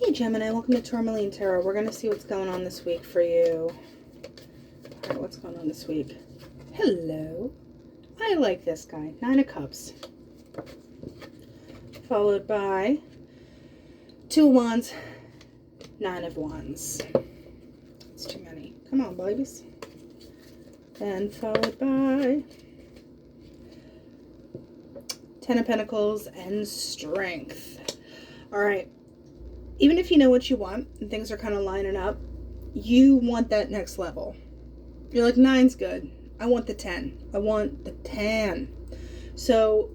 Hey Gemini, welcome to Tourmaline Tarot. We're going to see what's going on this week for you. Alright, what's going on this week? Hello. I like this guy. 9 of Cups. Followed by 2 of Wands, 9 of Wands. It's too many. Come on, babies. Then followed by 10 of Pentacles and Strength. Alright. Even if you know what you want and things are kind of lining up, you want that next level. You're like, 9's good. I want the 10. I want the 10. So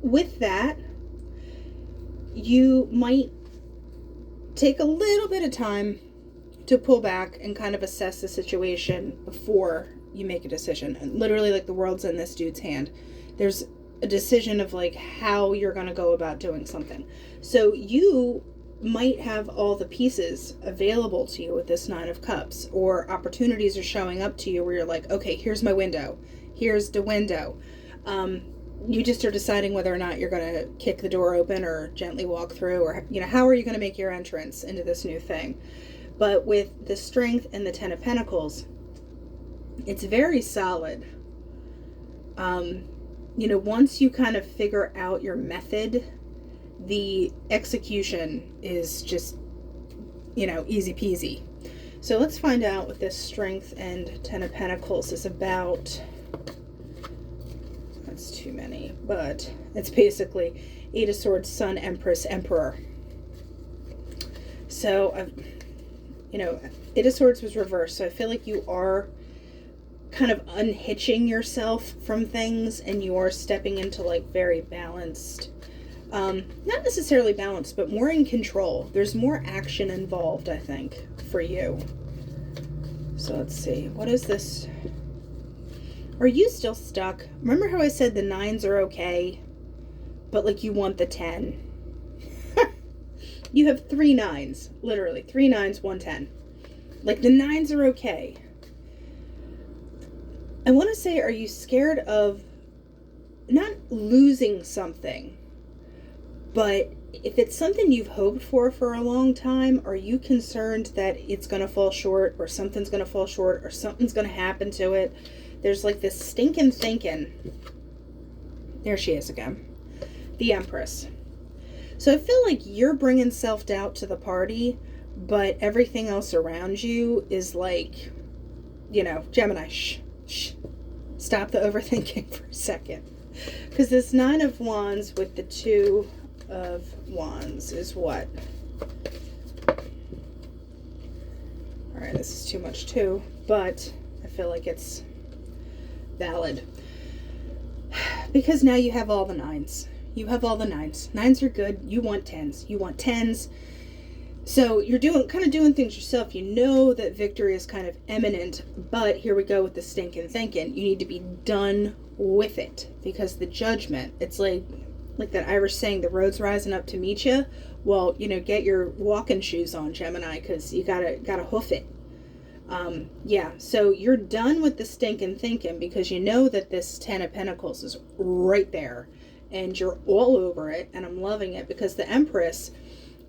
with that, you might take a little bit of time to pull back and kind of assess the situation before you make a decision. And literally, like, the world's in this dude's hand. There's a decision of like how you're going to go about doing something. So you might have all the pieces available to you with this 9 of Cups, or opportunities are showing up to you where you're like, okay, here's my window. Here's the window. You just are deciding whether or not you're going to kick the door open or gently walk through, or, you know, how are you going to make your entrance into this new thing? But with the Strength and the 10 of Pentacles, it's very solid. You know, once you kind of figure out your method, the execution is just, you know, easy peasy. So let's find out what this Strength and 10 of Pentacles is about. That's too many, but it's basically 8 of Swords, Sun, Empress, Emperor. So, you know, 8 of Swords was reversed, so I feel like you are kind of unhitching yourself from things, and you are stepping into like very balanced, not necessarily balanced, but more in control. There's more action involved, I think, for you. So let's see, what is this? Are you still stuck? Remember how I said the 9s are okay, but like you want the 10? You have 3 9s, literally 3 9s, 1 10. Like, the 9s are okay. I want to say, are you scared of not losing something, but if it's something you've hoped for a long time, are you concerned that it's going to fall short, or something's going to fall short, or something's going to happen to it? There's like this stinking thinking. There she is again. The Empress. So I feel like you're bringing self-doubt to the party, but everything else around you is like, you know, Gemini, shh. Stop the overthinking for a second. Because this 9 of Wands with the 2 of Wands is what? Alright, this is too much too, but I feel like it's valid. Because now you have all the 9s. You have all the 9s. 9s are good. You want 10s. You want 10s. So you're kind of doing things yourself. You know that victory is kind of imminent, but here we go with the stinking thinking. You need to be done with it, because the Judgment, it's like that Irish saying, the road's rising up to meet you. Well, you know, get your walking shoes on, Gemini, because you gotta hoof it. Yeah, so you're done with the stinking thinking, because you know that this 10 of Pentacles is right there, and you're all over it, and I'm loving it, because the Empress,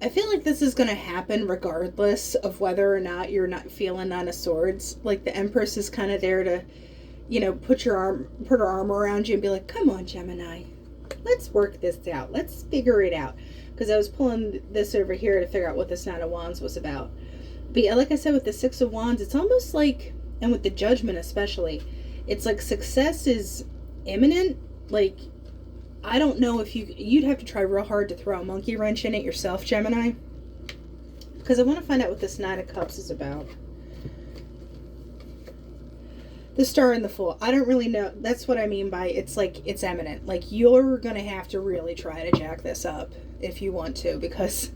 I feel like this is going to happen regardless of whether or not you're not feeling 9 of Swords. Like, the Empress is kind of there to, you know, put her arm around you and be like, come on, Gemini, let's work this out. Let's figure it out. Because I was pulling this over here to figure out what this 9 of Wands was about. But yeah, like I said, with the 6 of Wands, it's almost like, and with the Judgment especially, it's like success is imminent. Like, I don't know if you'd have to try real hard to throw a monkey wrench in it yourself, Gemini. Because I want to find out what this 9 of Cups is about. The Star and the Fool. I don't really know. That's what I mean by it's like it's imminent. Like, you're going to have to really try to jack this up if you want to. Because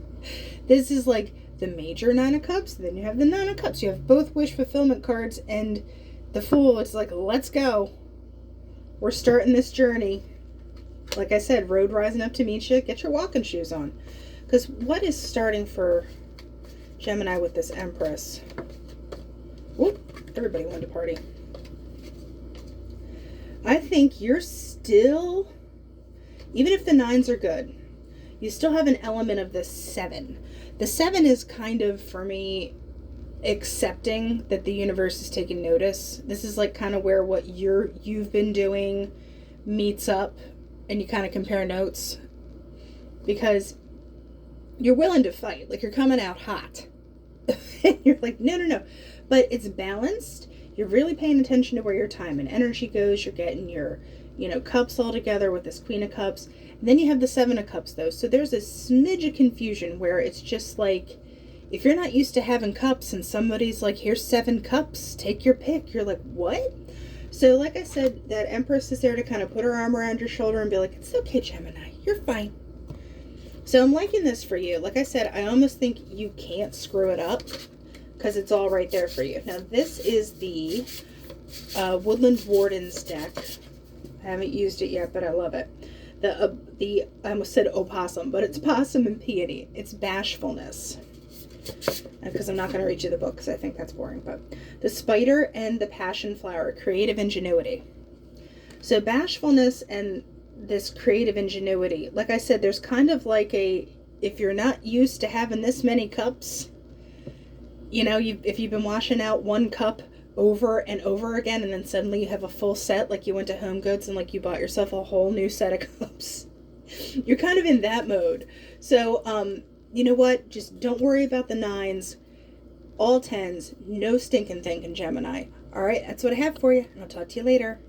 this is like the major 9 of Cups. Then you have the 9 of Cups. You have both wish fulfillment cards. And the Fool, it's like, let's go. We're starting this journey. Like I said, road rising up to meet you. Get your walking shoes on. Because what is starting for Gemini with this Empress? Whoop, everybody wanted to party. I think you're still, even if the 9s are good, you still have an element of the 7. The 7 is kind of, for me, accepting that the universe is taking notice. This is like kind of where what you've been doing meets up, and you kind of compare notes, because you're willing to fight. Like, you're coming out hot. And you're like, no. But it's balanced. You're really paying attention to where your time and energy goes. You're getting your, cups all together with this Queen of Cups. And then you have the 7 of Cups, though. So there's a smidge of confusion where it's just like, if you're not used to having cups and somebody's like, here's 7 cups, take your pick. You're like, what? So like I said, that Empress is there to kind of put her arm around your shoulder and be like, it's okay, Gemini. You're fine. So I'm liking this for you. Like I said, I almost think you can't screw it up because it's all right there for you. Now, this is the Woodland Wardens deck. I haven't used it yet, but I love it. I almost said opossum, but it's possum and peony. It's bashfulness. Because I'm not going to read you the book because I think that's boring. But the spider and the passion flower, creative ingenuity. So bashfulness and this creative ingenuity, like I said, there's kind of like if you're not used to having this many cups, if you've been washing out one cup over and over again, and then suddenly you have a full set, like you went to Home Goods and like you bought yourself a whole new set of cups. You're kind of in that mode. So, you know what? Just don't worry about the 9s. All 10s. No stinking thinking, Gemini. All right, that's what I have for you, and I'll talk to you later.